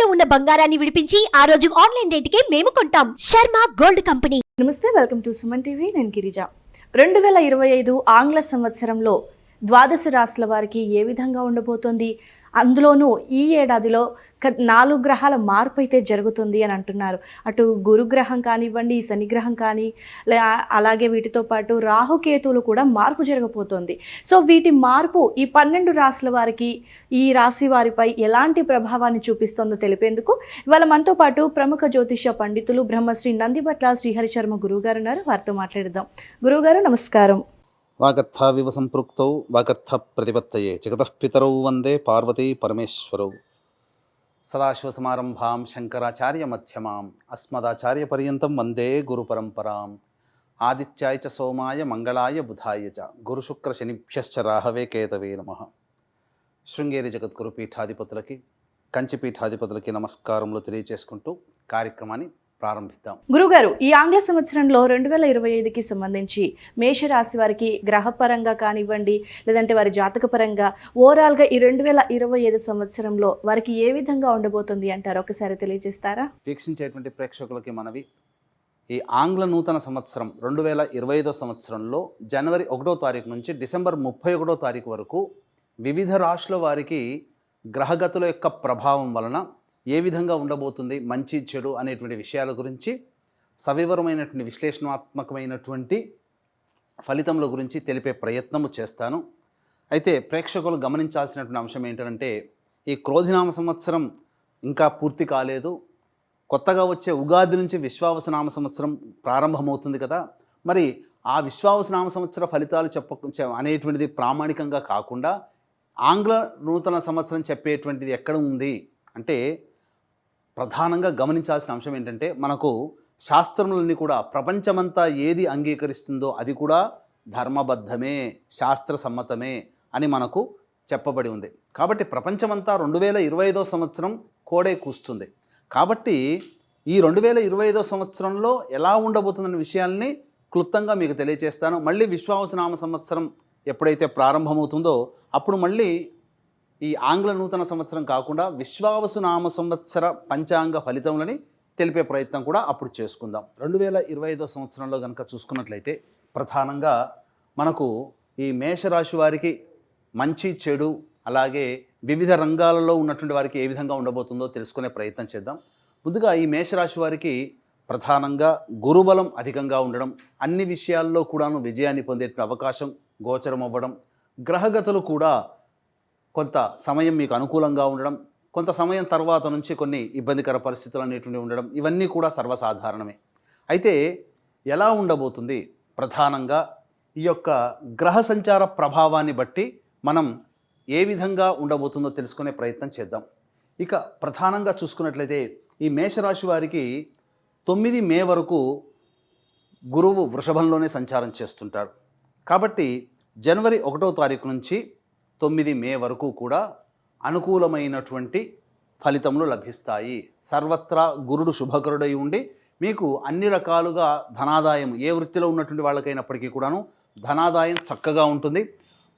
తాకట్టులో ఉన్న బంగారాన్ని విడిపించి ఆ రోజు ఆన్లైన్ రేటుకే మేము కొంటాం. Sharma gold company. నమస్తే, వెల్కమ్ టు సుమన్ టీవీ. నేను గిరిజ. 2025 ఆంగ్ల సంవత్సరంలో ద్వాదశ రాశుల వారికి ఏ విధంగా ఉండబోతోంది, అందులోనూ ఈ ఏడాదిలో 4 గ్రహాల మార్పు అయితే జరుగుతుంది అని అంటున్నారు. అటు గురుగ్రహం కానివ్వండి, శనిగ్రహం కానీ, అలాగే వీటితో పాటు రాహుకేతువులు కూడా మార్పు జరగబోతోంది. సో వీటి మార్పు ఈ 12 రాశుల వారికి, ఈ రాశి వారిపై ఎలాంటి ప్రభావాన్ని చూపిస్తుందో తెలిపేందుకు ఇవాళ మనతో పాటు ప్రముఖ జ్యోతిష పండితులు బ్రహ్మశ్రీ నందిబట్ల శ్రీహరి శర్మ గురువుగారు ఉన్నారు. వారితో మాట్లాడదాం. గురువుగారు నమస్కారం. వాగర్థావివ సంపృక్తౌ వాగర్థ ప్రతిపత్తయే జగతః పితరౌ వందే పార్వతీ పరమేశ్వరౌ. సదాశివసమారంభాం శంకరాచార్య మధ్యమాం అస్మదాచార్య పర్యంతం వందే గురు పరంపరాం. ఆదిత్యాయ చ సోమాయ మంగళాయ బుధాయ చ గురుశుక్ర శనిభ్యశ్చ రాహవే కేతవే నమః. శృంగేరి జగద్గురు పీఠాధిపతులకి, కంచి పీఠాధిపతులకి నమస్కారములు తెలియజేసుకుంటూ కార్యక్రమాన్ని ప్రారంభిద్దాం. గురుగారు, ఈ ఆంగ్ల సంవత్సరంలో 2025కి సంబంధించి మేషరాశి వారికి గ్రహపరంగా కానివ్వండి, లేదంటే వారి జాతక పరంగా ఓవరాల్గా ఈ 2025 సంవత్సరంలో వారికి ఏ విధంగా ఉండబోతుంది అంటారు? ఒకసారి తెలియజేస్తారా? వీక్షించేటువంటి ప్రేక్షకులకి మనవి, ఈ ఆంగ్ల నూతన సంవత్సరం 2025 సంవత్సరంలో జనవరి 1వ తారీఖు నుంచి డిసెంబర్ 31వ తారీఖు వరకు వివిధ రాశుల వారికి గ్రహగతుల యొక్క ప్రభావం వలన ఏ విధంగా ఉండబోతుంది, మంచి చెడు అనేటువంటి విషయాల గురించి సవివరమైనటువంటి విశ్లేషణాత్మకమైనటువంటి ఫలితముల గురించి తెలిపే ప్రయత్నము చేస్తాను. అయితే ప్రేక్షకులు గమనించాల్సినటువంటి అంశం ఏంటంటే, ఈ క్రోధినామ సంవత్సరం ఇంకా పూర్తి కాలేదు. కొత్తగా వచ్చే ఉగాది నుంచి విశ్వావసునామ సంవత్సరం ప్రారంభమవుతుంది కదా. మరి ఆ విశ్వావసునామ సంవత్సర ఫలితాలు అనేటువంటిది ప్రామాణికంగా కాకుండా ఆంగ్ల నూతన సంవత్సరం చెప్పేటువంటిది ఎక్కడ ఉంది అంటే, ప్రధానంగా గమనించాల్సిన అంశం ఏంటంటే, మనకు శాస్త్రములన్నీ కూడా ప్రపంచమంతా ఏది అంగీకరిస్తుందో అది కూడా ధర్మబద్ధమే, శాస్త్ర సమ్మతమే అని మనకు చెప్పబడి ఉంది. కాబట్టి ప్రపంచమంతా 2025 సంవత్సరం కోడే కూస్తుంది. కాబట్టి ఈ 2025 సంవత్సరంలో ఎలా ఉండబోతుందనే విషయాల్ని క్లుప్తంగా మీకు తెలియజేస్తాను. మళ్ళీ విశ్వావసునామ సంవత్సరం ఎప్పుడైతే ప్రారంభమవుతుందో అప్పుడు మళ్ళీ ఈ ఆంగ్ల నూతన సంవత్సరం కాకుండా విశ్వావసునామ సంవత్సర పంచాంగ ఫలితములని తెలిపే ప్రయత్నం కూడా అప్పుడు చేసుకుందాం. 2025 సంవత్సరంలో కనుక చూసుకున్నట్లయితే ప్రధానంగా మనకు ఈ మేషరాశి వారికి మంచి చెడు, అలాగే వివిధ రంగాలలో ఉన్నటువంటి వారికి ఏ విధంగా ఉండబోతుందో తెలుసుకునే ప్రయత్నం చేద్దాం. ముందుగా ఈ మేషరాశి వారికి ప్రధానంగా గురుబలం అధికంగా ఉండడం, అన్ని విషయాల్లో కూడాను విజయాన్ని పొందేటువంటి అవకాశం గోచరం అవ్వడం, గ్రహగతులు కూడా కొంత సమయం మీకు అనుకూలంగా ఉండడం, కొంత సమయం తర్వాత నుంచి కొన్ని ఇబ్బందికర పరిస్థితులు అనేటువంటి ఉండడం, ఇవన్నీ కూడా సర్వసాధారణమే. అయితే ఎలా ఉండబోతుంది, ప్రధానంగా ఈ యొక్క గ్రహ సంచార ప్రభావాన్ని బట్టి మనం ఏ విధంగా ఉండబోతుందో తెలుసుకునే ప్రయత్నం చేద్దాం. ఇక ప్రధానంగా చూసుకున్నట్లయితే ఈ మేషరాశి వారికి 9 మే వరకు గురువు వృషభంలోనే సంచారం చేస్తుంటాడు. కాబట్టి జనవరి 1వ తారీఖు నుంచి 9 మే వరకు కూడా అనుకూలమైనటువంటి ఫలితములు లభిస్తాయి. సర్వత్రా గురుడు శుభకరుడై ఉండి మీకు అన్ని రకాలుగా ధనాదాయం, ఏ వృత్తిలో ఉన్నటువంటి వాళ్ళకైనప్పటికీ కూడాను ధనాదాయం చక్కగా ఉంటుంది.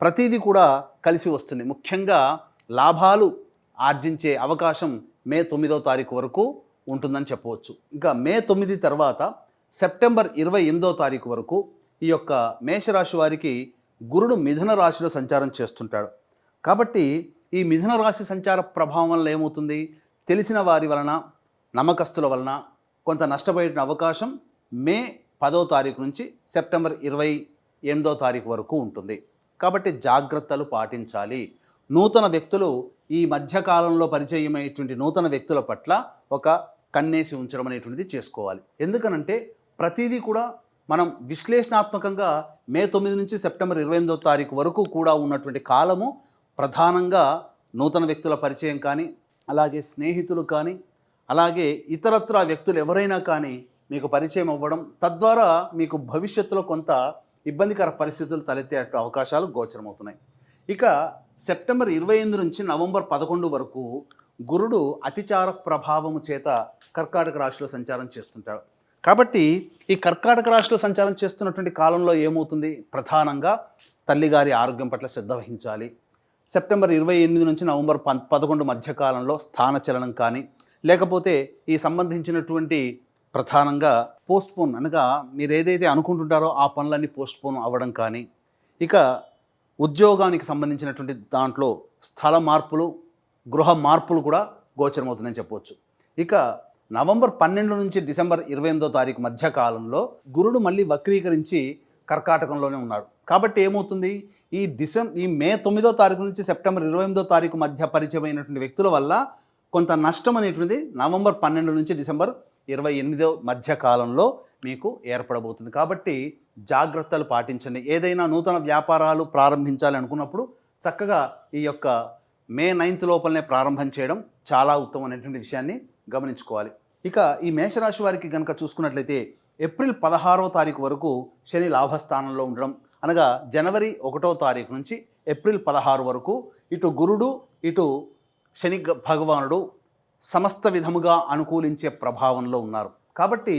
ప్రతిదీ కూడా కలిసి వస్తుంది. ముఖ్యంగా లాభాలు ఆర్జించే అవకాశం మే 9వ తారీఖు వరకు ఉంటుందని చెప్పవచ్చు. ఇంకా మే 9 తర్వాత సెప్టెంబర్ 28వ తారీఖు వరకు ఈ యొక్క మేషరాశి వారికి గురుడు మిథున రాశిలో సంచారం చేస్తుంటాడు. కాబట్టి ఈ మిథున రాశి సంచార ప్రభావం వల్ల ఏమవుతుంది, తెలిసిన వారి వలన, నమ్మకస్తుల వలన కొంత నష్టపోయే అవకాశం మే 10వ తారీఖు నుంచి సెప్టెంబర్ 28వ తారీఖు వరకు ఉంటుంది. కాబట్టి జాగ్రత్తలు పాటించాలి. నూతన వ్యక్తులు, ఈ మధ్యకాలంలో పరిచయమైనటువంటి నూతన వ్యక్తుల పట్ల ఒక కన్నేసి ఉంచడం అనేటువంటిది చేసుకోవాలి. ఎందుకనంటే ప్రతిదీ కూడా మనం విశ్లేషణాత్మకంగా మే 9 నుంచి సెప్టెంబర్ 28వ తారీఖు వరకు కూడా ఉన్నటువంటి కాలము ప్రధానంగా నూతన వ్యక్తుల పరిచయం కానీ, అలాగే స్నేహితులు కానీ, అలాగే ఇతరత్రా వ్యక్తులు ఎవరైనా కానీ మీకు పరిచయం అవ్వడం, తద్వారా మీకు భవిష్యత్తులో కొంత ఇబ్బందికర పరిస్థితులు తలెత్తే అవకాశాలు గోచరమవుతున్నాయి. ఇక సెప్టెంబర్ 28 నుంచి నవంబర్ 11 వరకు గురుడు అతిచార ప్రభావము చేత కర్కాటక రాశిలో సంచారం చేస్తుంటాడు. కాబట్టి ఈ కర్కాటక రాశిలో సంచారం చేస్తున్నటువంటి కాలంలో ఏమవుతుంది, ప్రధానంగా తల్లిగారి ఆరోగ్యం పట్ల శ్రద్ధ వహించాలి. సెప్టెంబర్ 28 నుంచి నవంబర్ 11 మధ్యకాలంలో స్థానచలనం కానీ, లేకపోతే ఈ సంబంధించినటువంటి ప్రధానంగా పోస్ట్పోన్ అనగా మీరు ఏదైతే అనుకుంటుంటారో ఆ పనులన్నీ పోస్ట్పోన్ అవ్వడం కానీ, ఇక ఉద్యోగానికి సంబంధించినటువంటి దాంట్లో స్థల మార్పులు, గృహ మార్పులు కూడా గోచరమవుతుందని చెప్పవచ్చు. ఇక నవంబర్ 12 నుంచి డిసెంబర్ 28వ తారీఖు మధ్య కాలంలో గురుడు మళ్ళీ వక్రీకరించి కర్కాటకంలోనే ఉన్నాడు. కాబట్టి ఏమవుతుంది, ఈ మే 9వ తారీఖు నుంచి సెప్టెంబర్ 28వ తారీఖు మధ్య పరిచయమైనటువంటి వ్యక్తుల వల్ల కొంత నష్టం అనేటువంటిది నవంబర్ 12 నుంచి డిసెంబర్ 28వ మధ్య కాలంలో మీకు ఏర్పడబోతుంది. కాబట్టి జాగ్రత్తలు పాటించండి. ఏదైనా నూతన వ్యాపారాలు ప్రారంభించాలి అనుకున్నప్పుడు చక్కగా ఈ యొక్క మే 9th లోపలనే ప్రారంభం చేయడం చాలా ఉత్తమమైనటువంటి విషయాన్ని గమనించుకోవాలి. ఇక ఈ మేషరాశి వారికి కనుక చూసుకున్నట్లయితే ఏప్రిల్ 16వ తారీఖు వరకు శని లాభస్థానంలో ఉండడం, అనగా జనవరి 1వ తారీఖు నుంచి ఏప్రిల్ 16 వరకు ఇటు గురుడు ఇటు శని భగవానుడు సమస్త విధముగా అనుకూలించే ప్రభావంలో ఉన్నారు. కాబట్టి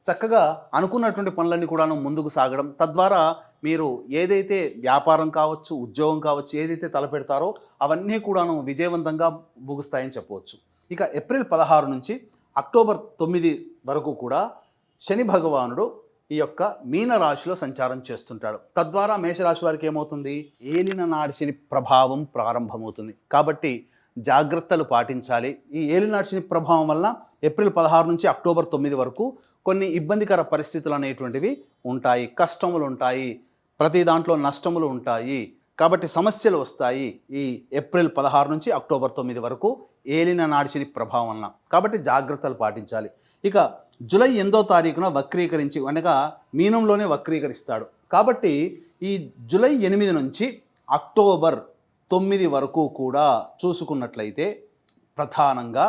చక్కగా అనుకున్నటువంటి పనులన్నీ కూడాను ముందుకు సాగడం, తద్వారా మీరు ఏదైతే వ్యాపారం కావచ్చు, ఉద్యోగం కావచ్చు, ఏదైతే తలపెడతారో అవన్నీ కూడాను విజయవంతంగా ముగుస్తాయని చెప్పవచ్చు. ఇక ఏప్రిల్ 16 నుంచి అక్టోబర్ 9 వరకు కూడా శని భగవానుడు ఈ యొక్క మీన రాశిలో సంచారం చేస్తుంటాడు. తద్వారా మేషరాశి వారికి ఏమవుతుంది, ఏలిన నాడి శని ప్రభావం ప్రారంభమవుతుంది. కాబట్టి జాగ్రత్తలు పాటించాలి. ఈ ఏలినాటి శని ప్రభావం వల్ల ఏప్రిల్ 16 నుంచి అక్టోబర్ 9 వరకు కొన్ని ఇబ్బందికర పరిస్థితులు అనేటువంటివి ఉంటాయి, కష్టములు ఉంటాయి, ప్రతి దాంట్లో నష్టములు ఉంటాయి. కాబట్టి సమస్యలు వస్తాయి ఈ ఏప్రిల్ 16 నుంచి అక్టోబర్ 9 వరకు ఏలిన నాడి శని ప్రభావం వలన. కాబట్టి జాగ్రత్తలు పాటించాలి. ఇక జూలై 8వ తారీఖున వక్రీకరించి, అనగా మీనంలోనే వక్రీకరిస్తాడు. కాబట్టి ఈ జూలై 8 నుంచి అక్టోబర్ 9 వరకు కూడా చూసుకున్నట్లయితే ప్రధానంగా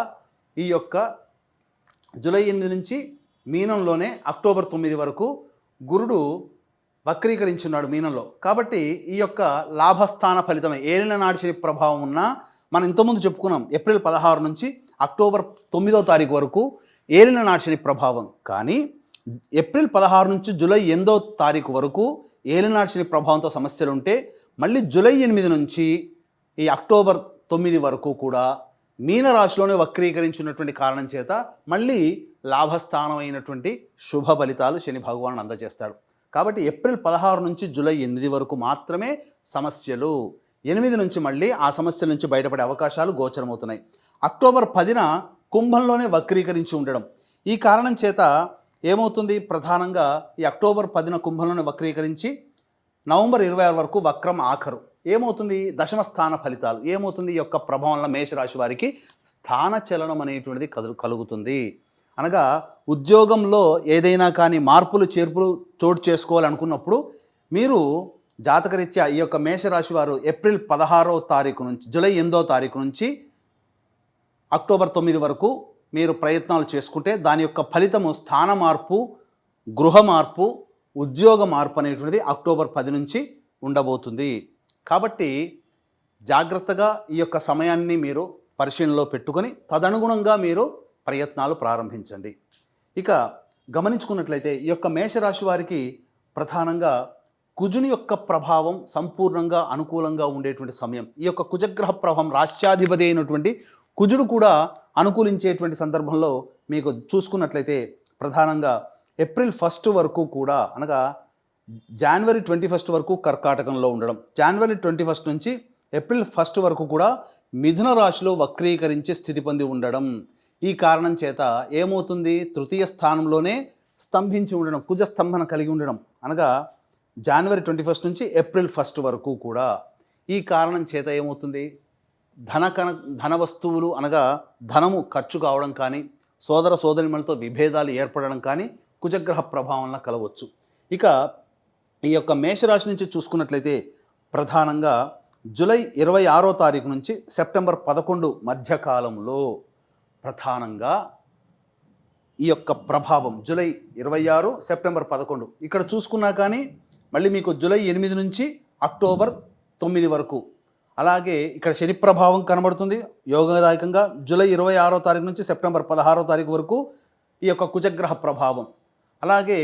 ఈ యొక్క జూలై 8 నుంచి మీనంలోనే అక్టోబర్ 9 వరకు గురుడు వక్రీకరించున్నాడు మీనంలో. కాబట్టి ఈ యొక్క లాభస్థాన ఫలితమే ఏలిన నాడి శని ప్రభావం ఉన్న, మనం ఇంతకుముందు చెప్పుకున్నాం ఏప్రిల్ 16 నుంచి అక్టోబర్ 9వ తారీఖు వరకు ఏలిన నాడి శని ప్రభావం. కానీ ఏప్రిల్ 16 నుంచి జూలై 8వ తారీఖు వరకు ఏలిన నాడి శని ప్రభావంతో సమస్యలు ఉంటే, మళ్ళీ జూలై 8 నుంచి ఈ అక్టోబర్ 9 వరకు కూడా మీనరాశిలోనే వక్రీకరించినటువంటి కారణం చేత మళ్ళీ లాభస్థానం అయినటువంటి శుభ ఫలితాలు శని భగవానుడు అందజేస్తాడు. కాబట్టి ఏప్రిల్ 16 నుంచి జూలై 8 వరకు మాత్రమే సమస్యలు. 8 నుంచి మళ్ళీ ఆ సమస్యల నుంచి బయటపడే అవకాశాలు గోచరమవుతున్నాయి. అక్టోబర్ 10న కుంభంలోనే వక్రీకరించి ఉండడం, ఈ కారణం చేత ఏమవుతుంది, ప్రధానంగా ఈ అక్టోబర్ 10న కుంభంలోనే వక్రీకరించి నవంబర్ 26 వరకు వక్రం ఆఖరు. ఏమవుతుంది, దశమ స్థాన ఫలితాలు ఏమవుతుంది, ఈ యొక్క ప్రభావం వల్ల మేషరాశి వారికి స్థాన చలనం అనేటువంటిది కలుగుతుంది. అనగా ఉద్యోగంలో ఏదైనా కానీ మార్పులు చేర్పులు చోటు చేసుకోవాలనుకున్నప్పుడు మీరు జాతకరీత్యా ఈ యొక్క మేషరాశి వారు ఏప్రిల్ 16వ తారీఖు నుంచి జూలై 8వ తారీఖు నుంచి అక్టోబర్ 9 వరకు మీరు ప్రయత్నాలు చేసుకుంటే దాని యొక్క ఫలితము స్థాన మార్పు, గృహ మార్పు, ఉద్యోగ మార్పు అనేటువంటిది అక్టోబర్ 10 నుంచి ఉండబోతుంది. కాబట్టి జాగ్రత్తగా ఈ యొక్క సమయాన్ని మీరు పరిశీలనలో పెట్టుకొని తదనుగుణంగా మీరు ప్రయత్నాలు ప్రారంభించండి. ఇక గమనించుకున్నట్లయితే ఈ యొక్క మేషరాశి వారికి ప్రధానంగా కుజుని యొక్క ప్రభావం సంపూర్ణంగా అనుకూలంగా ఉండేటువంటి సమయం. ఈ యొక్క కుజగ్రహ ప్రభావం రాష్ట్రాధిపతి అయినటువంటి కుజుడు కూడా అనుకూలించేటువంటి సందర్భంలో మీకు చూసుకున్నట్లయితే ప్రధానంగా ఏప్రిల్ 1 వరకు కూడా, అనగా జనవరి 21 వరకు కర్కాటకంలో ఉండడం, జనవరి 21 నుంచి ఏప్రిల్ 1 వరకు కూడా మిథున రాశిలో వక్రీకరించే స్థితి పొంది ఉండడం. ఈ కారణం చేత ఏమవుతుంది, తృతీయ స్థానంలోనే స్తంభించి ఉండడం, కుజ స్తంభన కలిగి ఉండడం, అనగా జనవరి 21 నుంచి ఏప్రిల్ 1 వరకు కూడా. ఈ కారణం చేత ఏమవుతుంది, ధన వస్తువులు, అనగా ధనము ఖర్చు కావడం కానీ, సోదర సోదరిమణులతో విభేదాలు ఏర్పడడం కానీ కుజగ్రహ ప్రభావంలో కలవచ్చు. ఇక ఈ యొక్క మేషరాశి నుంచి చూసుకున్నట్లయితే ప్రధానంగా జూలై 26వ తారీఖు నుంచి సెప్టెంబర్ 11 మధ్యకాలంలో ప్రధానంగా ఈ యొక్క ప్రభావం జూలై 26, సెప్టెంబర్ 11 ఇక్కడ చూసుకున్నా కానీ మళ్ళీ మీకు జూలై 8 నుంచి అక్టోబర్ 9 వరకు, అలాగే ఇక్కడ శని ప్రభావం కనబడుతుంది యోగదాయకంగా. జూలై 26వ తారీఖు నుంచి సెప్టెంబర్ 16వ తారీఖు వరకు ఈ యొక్క కుజగ్రహ ప్రభావం, అలాగే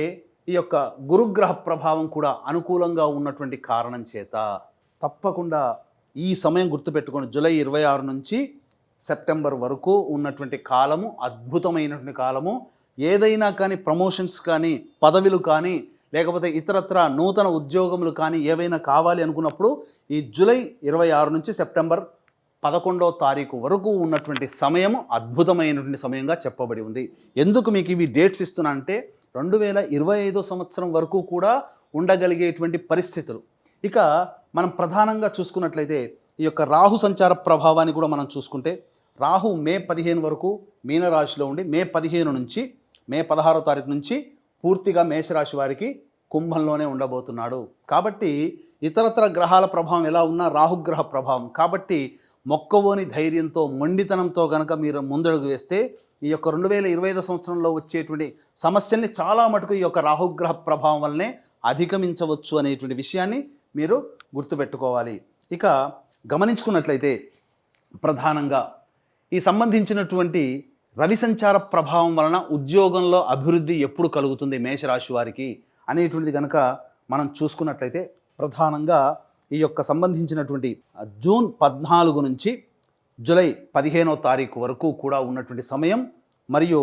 ఈ యొక్క గురుగ్రహ ప్రభావం కూడా అనుకూలంగా ఉన్నటువంటి కారణం చేత తప్పకుండా ఈ సమయం గుర్తుపెట్టుకొని జూలై 26 నుంచి సెప్టెంబర్ వరకు ఉన్నటువంటి కాలము అద్భుతమైనటువంటి కాలము. ఏదైనా కానీ ప్రమోషన్స్ కానీ, పదవులు కానీ, లేకపోతే ఇతరత్ర నూతన ఉద్యోగములు కానీ ఏవైనా కావాలి అనుకున్నప్పుడు ఈ జూలై 26 నుంచి సెప్టెంబర్ 11వ తారీఖు వరకు ఉన్నటువంటి సమయము అద్భుతమైనటువంటి సమయంగా చెప్పబడి ఉంది. ఎందుకు మీకు ఇవి డేట్స్ ఇస్తున్నా అంటే 2025 సంవత్సరం వరకు కూడా ఉండగలిగేటువంటి పరిస్థితులు. ఇక మనం ప్రధానంగా చూసుకున్నట్లయితే ఈ యొక్క రాహు సంచార ప్రభావాన్ని కూడా మనం చూసుకుంటే, రాహు మే 15 వరకు మీనరాశిలో ఉండి మే 15 నుంచి మే 16వ తారీఖు నుంచి పూర్తిగా మేషరాశి వారికి కుంభంలోనే ఉండబోతున్నాడు. కాబట్టి ఇతరత్ర గ్రహాల ప్రభావం ఎలా ఉన్నా రాహుగ్రహ ప్రభావం కాబట్టి మొక్కవోని ధైర్యంతో, మొండితనంతో కనుక మీరు ముందడుగు వేస్తే ఈ యొక్క 2025 సంవత్సరంలో వచ్చేటువంటి సమస్యల్ని చాలా మటుకు ఈ యొక్క రాహుగ్రహ ప్రభావం వల్లనే అధిగమించవచ్చు అనేటువంటి విషయాన్ని మీరు గుర్తుపెట్టుకోవాలి. ఇక గమనించుకున్నట్లయితే ప్రధానంగా ఈ సంబంధించినటువంటి రవి సంచార ప్రభావం వలన ఉద్యోగంలో అభివృద్ధి ఎప్పుడు కలుగుతుంది మేషరాశి వారికి అనేటువంటిది కనుక మనం చూసుకున్నట్లయితే, ప్రధానంగా ఈ యొక్క సంబంధించినటువంటి జూన్ 14 నుంచి జూలై 15వ తారీఖు వరకు కూడా ఉన్నటువంటి సమయం. మరియు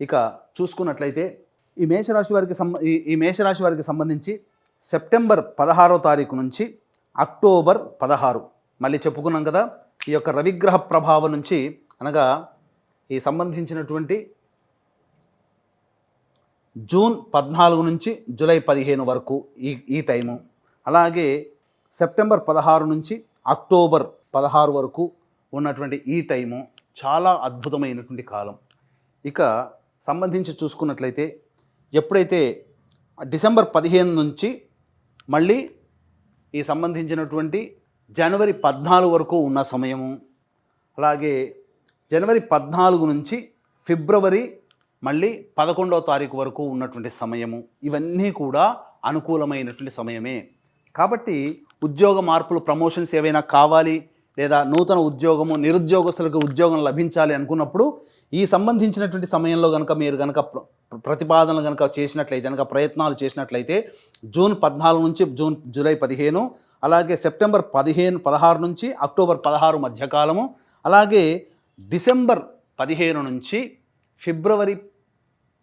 ఇక చూసుకున్నట్లయితే ఈ మేషరాశి వారికి సంబంధించి సెప్టెంబర్ 16వ తారీఖు నుంచి అక్టోబర్ 16, మళ్ళీ చెప్పుకున్నాం కదా, ఈ యొక్క రవిగ్రహ ప్రభావం నుంచి అనగా ఈ సంబంధించినటువంటి జూన్ 14 నుంచి జూలై 15 వరకు ఈ టైము, అలాగే సెప్టెంబర్ 16 నుంచి అక్టోబర్ 16 వరకు ఉన్నటువంటి ఈ టైము చాలా అద్భుతమైనటువంటి కాలం. ఇక సంబంధించి చూసుకున్నట్లయితే ఎప్పుడైతే డిసెంబర్ 15 నుంచి మళ్ళీ ఈ సంబంధించినటువంటి జనవరి 14 వరకు ఉన్న సమయము, అలాగే జనవరి 14 నుంచి ఫిబ్రవరి మళ్ళీ 11వ తారీఖు వరకు ఉన్నటువంటి సమయము, ఇవన్నీ కూడా అనుకూలమైనటువంటి సమయమే. కాబట్టి ఉద్యోగ మార్పులు, ప్రమోషన్స్ ఏవైనా కావాలి, లేదా నూతన ఉద్యోగము, నిరుద్యోగస్తులకు ఉద్యోగం లభించాలి అనుకున్నప్పుడు ఈ సంబంధించినటువంటి సమయంలో కనుక మీరు కనుక ప్రతిపాదనలు కనుక చేసినట్లయితే, కనుక ప్రయత్నాలు చేసినట్లయితే జూన్ 14 నుంచి జూలై 15, అలాగే సెప్టెంబర్ 16 నుంచి అక్టోబర్ 16 మధ్యకాలము, అలాగే డిసెంబర్ 15 నుంచి ఫిబ్రవరి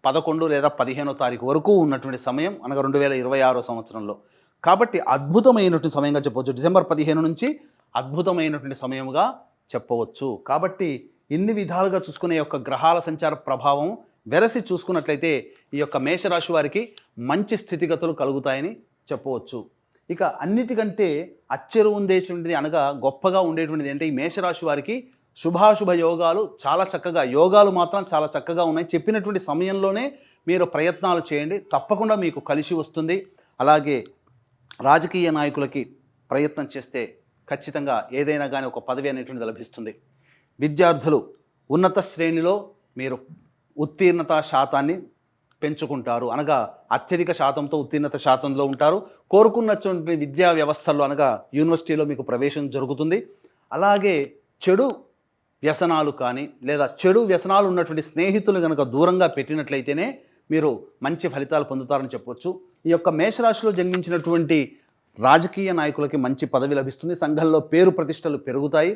11 లేదా 15వ తారీఖు వరకు ఉన్నటువంటి సమయం, అనగా 2026 సంవత్సరంలో. కాబట్టి అద్భుతమైనటువంటి సమయంగా చెప్పవచ్చు. డిసెంబర్ 15 నుంచి అద్భుతమైనటువంటి సమయముగా చెప్పవచ్చు. కాబట్టి ఇన్ని విధాలుగా చూసుకునే యొక్క గ్రహాల సంచార ప్రభావం వెరసి చూసుకున్నట్లయితే ఈ యొక్క మేషరాశి వారికి మంచి స్థితిగతులు కలుగుతాయని చెప్పవచ్చు. ఇక అన్నిటికంటే అచ్చెరు ఉండేటువంటిది, అనగా గొప్పగా ఉండేటువంటిది అంటే ఈ మేషరాశి వారికి శుభాశుభ యోగాలు చాలా చక్కగా, యోగాలు మాత్రం చాలా చక్కగా ఉన్నాయి. చెప్పినటువంటి సమయంలోనే మీరు ప్రయత్నాలు చేయండి, తప్పకుండా మీకు కలిసి వస్తుంది. అలాగే రాజకీయ నాయకులకి ప్రయత్నం చేస్తే ఖచ్చితంగా ఏదైనా కానీ ఒక పదవి అనేటువంటిది లభిస్తుంది. విద్యార్థులు ఉన్నత శ్రేణిలో మీరు ఉత్తీర్ణత శాతాన్ని పెంచుకుంటారు, అనగా అత్యధిక శాతంతో ఉత్తీర్ణత శాతంలో ఉంటారు. కోరుకున్నటువంటి విద్యా వ్యవస్థల్లో, అనగా యూనివర్సిటీలో మీకు ప్రవేశం జరుగుతుంది. అలాగే చెడు వ్యసనాలు కానీ, లేదా చెడు వ్యసనాలు ఉన్నటువంటి స్నేహితులు కనుక దూరంగా పెట్టినట్లయితేనే మీరు మంచి ఫలితాలు పొందుతారని చెప్పవచ్చు. ఈ యొక్క మేషరాశిలో జన్మించినటువంటి రాజకీయ నాయకులకి మంచి పదవి లభిస్తుంది. సంఘంలో పేరు ప్రతిష్టలు పెరుగుతాయి.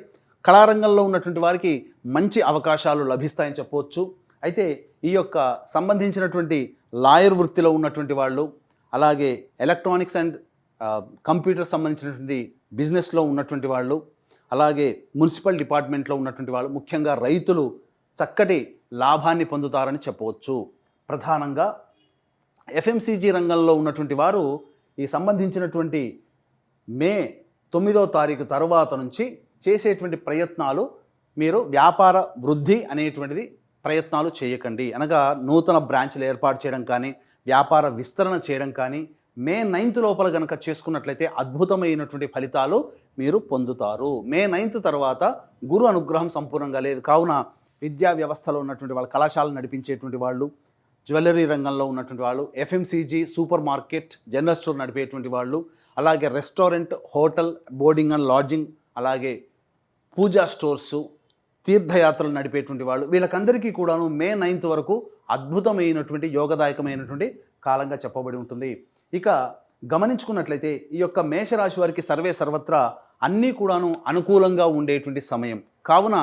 కళారంగంలో ఉన్నటువంటి వారికి మంచి అవకాశాలు లభిస్తాయని చెప్పవచ్చు. అయితే ఈ యొక్క సంబంధించినటువంటి లాయర్ వృత్తిలో ఉన్నటువంటి వాళ్ళు, అలాగే ఎలక్ట్రానిక్స్ అండ్ కంప్యూటర్ సంబంధించినటువంటి బిజినెస్లో ఉన్నటువంటి వాళ్ళు, అలాగే మున్సిపల్ డిపార్ట్మెంట్లో ఉన్నటువంటి వాళ్ళు, ముఖ్యంగా రైతులు చక్కటి లాభాన్ని పొందుతారని చెప్పవచ్చు. ప్రధానంగా ఎఫ్ఎంసీజీ రంగంలో ఉన్నటువంటి వారు ఈ సంబంధించినటువంటి మే 9వ తారీఖు తర్వాత నుంచి చేసేటువంటి ప్రయత్నాలు, మీరు వ్యాపార వృద్ధి అనేటువంటిది ప్రయత్నాలు చేయకండి. అనగా నూతన బ్రాంచ్లు ఏర్పాటు చేయడం కానీ, వ్యాపార విస్తరణ చేయడం కానీ మే 9th లోపల కనుక చేసుకున్నట్లయితే అద్భుతమైనటువంటి ఫలితాలు మీరు పొందుతారు. మే 9th తర్వాత గురు అనుగ్రహం సంపూర్ణంగా లేదు. కావున విద్యా వ్యవస్థలో ఉన్నటువంటి వాళ్ళు, కళాశాలను నడిపించేటువంటి వాళ్ళు, జ్యువెలరీ రంగంలో ఉన్నటువంటి వాళ్ళు, FMCG, super market, general store నడిపేటువంటి వాళ్ళు, అలాగే restaurant, hotel, boarding and lodging, అలాగే పూజా స్టోర్సు, తీర్థయాత్రలు నడిపేటువంటి వాళ్ళు, వీళ్ళకందరికీ కూడాను మే 9th వరకు అద్భుతమైనటువంటి యోగదాయకమైనటువంటి కాలంగా చెప్పబడి ఉంటుంది. ఇక గమనించుకున్నట్లయితే ఈ యొక్క మేషరాశి వారికి సర్వే సర్వత్రా అన్నీ కూడాను అనుకూలంగా ఉండేటువంటి సమయం. కావున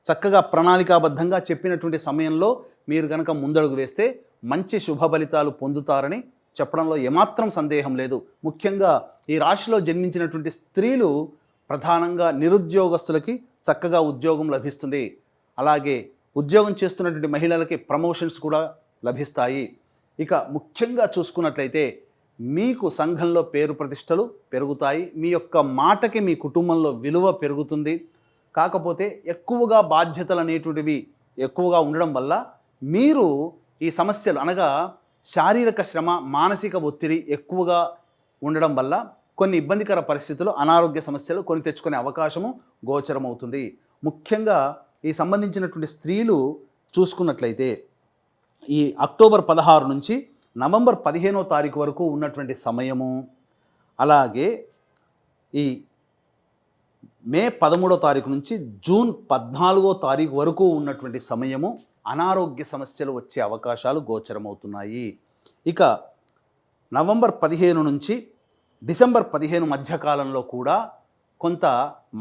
చక్కగా ప్రణాళికాబద్ధంగా చెప్పినటువంటి సమయంలో మీరు కనుక ముందడుగు వేస్తే మంచి శుభ ఫలితాలు పొందుతారని చెప్పడంలో ఏమాత్రం సందేహం లేదు. ముఖ్యంగా ఈ రాశిలో జన్మించినటువంటి స్త్రీలు ప్రధానంగా నిరుద్యోగస్తులకి చక్కగా ఉద్యోగం లభిస్తుంది. అలాగే ఉద్యోగం చేస్తున్నటువంటి మహిళలకి ప్రమోషన్స్ కూడా లభిస్తాయి. ఇక ముఖ్యంగా చూసుకున్నట్లయితే మీకు సంఘంలో పేరు ప్రతిష్టలు పెరుగుతాయి. మీ యొక్క మాటకి మీ కుటుంబంలో విలువ పెరుగుతుంది. కాకపోతే ఎక్కువగా బాధ్యతలు అనేటువంటివి ఎక్కువగా ఉండడం వల్ల మీరు ఈ సమస్యలు అనగా శారీరక శ్రమ, మానసిక ఒత్తిడి ఎక్కువగా ఉండడం వల్ల కొన్ని ఇబ్బందికర పరిస్థితులు, అనారోగ్య సమస్యలు కొని తెచ్చుకునే అవకాశము గోచరమవుతుంది. ముఖ్యంగా ఈ సంబంధించినటువంటి స్త్రీలు చూసుకున్నట్లయితే ఈ అక్టోబర్ 16 నుంచి నవంబర్ 15వ తారీఖు వరకు ఉన్నటువంటి సమయము, అలాగే ఈ మే 13వ తారీఖు నుంచి జూన్ 14వ తారీఖు వరకు ఉన్నటువంటి సమయము అనారోగ్య సమస్యలు వచ్చే అవకాశాలు గోచరమవుతున్నాయి. ఇక నవంబర్ 15 నుంచి డిసెంబర్ 15 మధ్యకాలంలో కూడా కొంత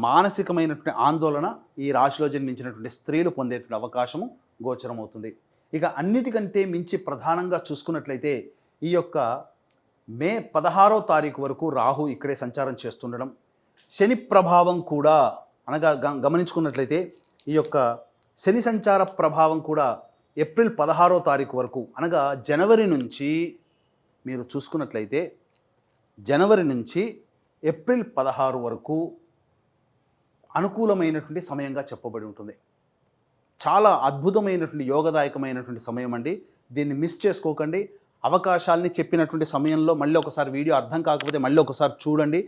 మానసికమైనటువంటి ఆందోళన ఈ రాశిలో జన్మించినటువంటి స్త్రీలు పొందేటువంటి అవకాశము గోచరమవుతుంది. ఇక అన్నిటికంటే మించి ప్రధానంగా చూసుకున్నట్లయితే ఈ యొక్క మే 16వ తారీఖు వరకు రాహు ఇక్కడే సంచారం చేస్తుండడం, శని ప్రభావం కూడా అనగా గమనించుకున్నట్లయితే ఈ యొక్క శని సంచార ప్రభావం కూడా ఏప్రిల్ 16వ తారీఖు వరకు అనగా జనవరి నుంచి మీరు చూసుకున్నట్లయితే జనవరి నుంచి ఏప్రిల్ 16 వరకు అనుకూలమైనటువంటి సమయంగా చెప్పబడి ఉంటుంది. చాలా అద్భుతమైనటువంటి యోగదాయకమైనటువంటి సమయం అండి. దీన్ని మిస్ చేసుకోకండి. అవకాశాలని చెప్పినటువంటి సమయంలో మళ్ళీ ఒకసారి వీడియో అర్థం కాకపోతే మళ్ళీ ఒకసారి చూడండి.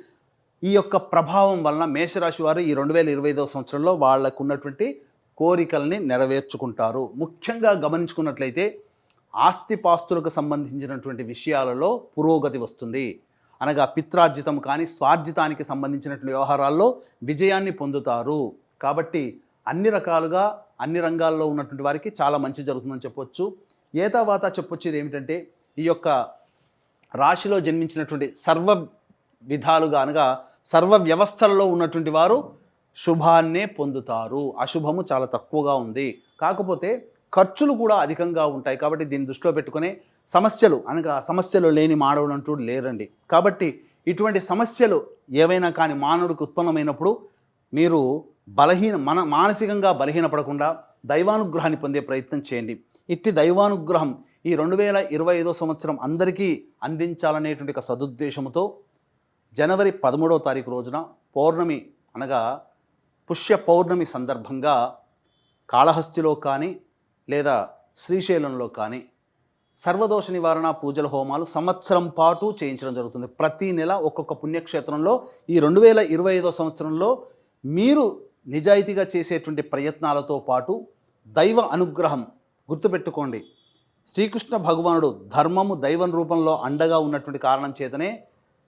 ఈ యొక్క ప్రభావం వలన మేషరాశి వారు ఈ 2025వ సంవత్సరంలో వాళ్ళకు ఉన్నటువంటి కోరికల్ని నెరవేర్చుకుంటారు. ముఖ్యంగా గమనించుకున్నట్లయితే ఆస్తిపాస్తులకు సంబంధించినటువంటి విషయాలలో పురోగతి వస్తుంది. అనగా పిత్రార్జితం కానీ స్వార్జితానికి సంబంధించినటువంటి వ్యవహారాల్లో విజయాన్ని పొందుతారు. కాబట్టి అన్ని రకాలుగా అన్ని రంగాల్లో ఉన్నటువంటి వారికి చాలా మంచి జరుగుతుందని చెప్పొచ్చు. ఏతావాత చెప్పొచ్చేది ఏమిటంటే ఈ యొక్క రాశిలో జన్మించినటువంటి సర్వ విధాలుగా అనగా సర్వ వ్యవస్థలలో ఉన్నటువంటి వారు శుభాన్నే పొందుతారు. అశుభము చాలా తక్కువగా ఉంది. కాకపోతే ఖర్చులు కూడా అధికంగా ఉంటాయి. కాబట్టి దీన్ని దృష్టిలో పెట్టుకునే సమస్యలు అనగా సమస్యలు లేని మానవుడు అంటూ లేరండి. కాబట్టి ఇటువంటి సమస్యలు ఏవైనా కానీ మానవుడికి ఉత్పన్నమైనప్పుడు మీరు మానసికంగా బలహీనపడకుండా దైవానుగ్రహాన్ని పొందే ప్రయత్నం చేయండి. ఇట్టి దైవానుగ్రహం ఈ 2025వ సంవత్సరం అందరికీ అందించాలనేటువంటి ఒక సదుద్దేశంతో జనవరి 13వ తారీఖు రోజున పౌర్ణమి అనగా పుష్య పౌర్ణమి సందర్భంగా కాళహస్తిలో కానీ లేదా శ్రీశైలంలో కానీ సర్వదోష నివారణ పూజల హోమాలు సంవత్సరం పాటు చేయించడం జరుగుతుంది. ప్రతి నెల ఒక్కొక్క పుణ్యక్షేత్రంలో ఈ 2025వ సంవత్సరంలో మీరు నిజాయితీగా చేసేటువంటి ప్రయత్నాలతో పాటు దైవ అనుగ్రహం గుర్తుపెట్టుకోండి. శ్రీకృష్ణ భగవానుడు ధర్మము దైవం రూపంలో అండగా ఉన్నటువంటి కారణం చేతనే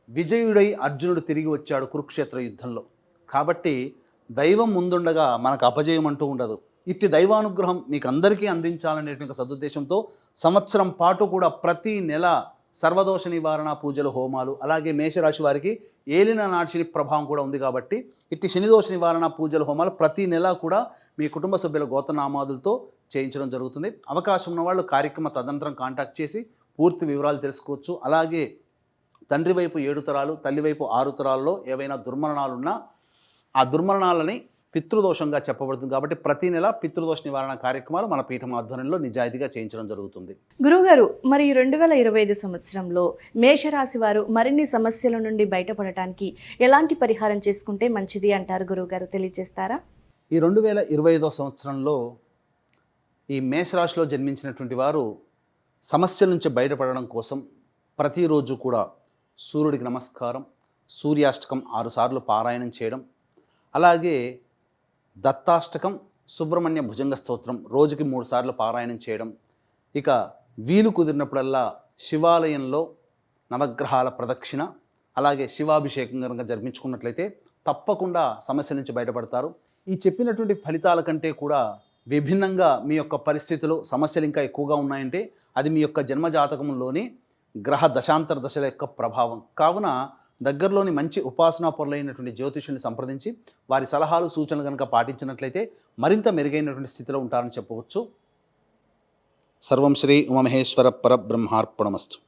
విజయుడై అర్జునుడు తిరిగి వచ్చాడు కురుక్షేత్ర యుద్ధంలో. కాబట్టి దైవం ముందుండగా మనకు అపజయం అంటూ ఉండదు. ఇట్టి దైవానుగ్రహం మీకు అందరికీ అందించాలనేటువంటి సదుద్దేశంతో సంవత్సరం పాటు కూడా ప్రతి నెల సర్వదోష నివారణ పూజలు హోమాలు, అలాగే మేషరాశి వారికి ఏలిన నాటి శని ప్రభావం కూడా ఉంది. కాబట్టి ఇట్టి శనిదోష నివారణ పూజల హోమాలు ప్రతి నెల కూడా మీ కుటుంబ సభ్యుల గోత్రనామాదులతో చేయించడం జరుగుతుంది. అవకాశం ఉన్న వాళ్ళు కార్యక్రమ తదనంతరం కాంటాక్ట్ చేసి పూర్తి వివరాలు తెలుసుకోవచ్చు. అలాగే తండ్రి వైపు 7 తరాలు, తల్లి వైపు 6 తరాల్లో ఏవైనా దుర్మరణాలున్నా ఆ దుర్మరణాలని పితృదోషంగా చెప్పబడుతుంది. కాబట్టి ప్రతి నెల పితృదోష నివారణ కార్యక్రమాలు మన పీఠం ఆధ్వర్యంలో నిజాయితీగా చేయించడం జరుగుతుంది. గురువుగారు, మరి 2025 సంవత్సరంలో మేషరాశి వారు మరిన్ని సమస్యల నుండి బయటపడటానికి ఎలాంటి పరిహారం చేసుకుంటే మంచిది అంటారు గురువుగారు, తెలియజేస్తారా? ఈ 2025వ సంవత్సరంలో ఈ మేషరాశిలో జన్మించినటువంటి వారు సమస్యల నుంచి బయటపడడం కోసం ప్రతిరోజు కూడా సూర్యుడికి నమస్కారం, సూర్యాష్టకం 6 సార్లు పారాయణం చేయడం, అలాగే దత్తాష్టకం, సుబ్రహ్మణ్య భుజంగ స్తోత్రం రోజుకి 3 సార్లు పారాయణం చేయడం, ఇక వీలు కుదిరినప్పుడల్లా శివాలయంలో నవగ్రహాల ప్రదక్షిణ, అలాగే శివాభిషేకం కనుక జరిపించుకున్నట్లయితే తప్పకుండా సమస్య నుంచి బయటపడతారు. ఈ చెప్పినటువంటి ఫలితాల కంటే కూడా విభిన్నంగా మీ యొక్క పరిస్థితులు సమస్యలు ఇంకా ఎక్కువగా ఉన్నాయంటే అది మీ యొక్క జన్మజాతకంలోని గ్రహ దశాంతర దశల యొక్క ప్రభావం. కావున దగ్గరలోని మంచి ఉపాసనా పరులైనటువంటి జ్యోతిషుల్ని సంప్రదించి వారి సలహాలు సూచనలు కనుక పాటించినట్లయితే మరింత మెరుగైనటువంటి స్థితిలో ఉంటారని చెప్పవచ్చు. సర్వం శ్రీ ఉమామహేశ్వర పరబ్రహ్మార్పణమస్తు.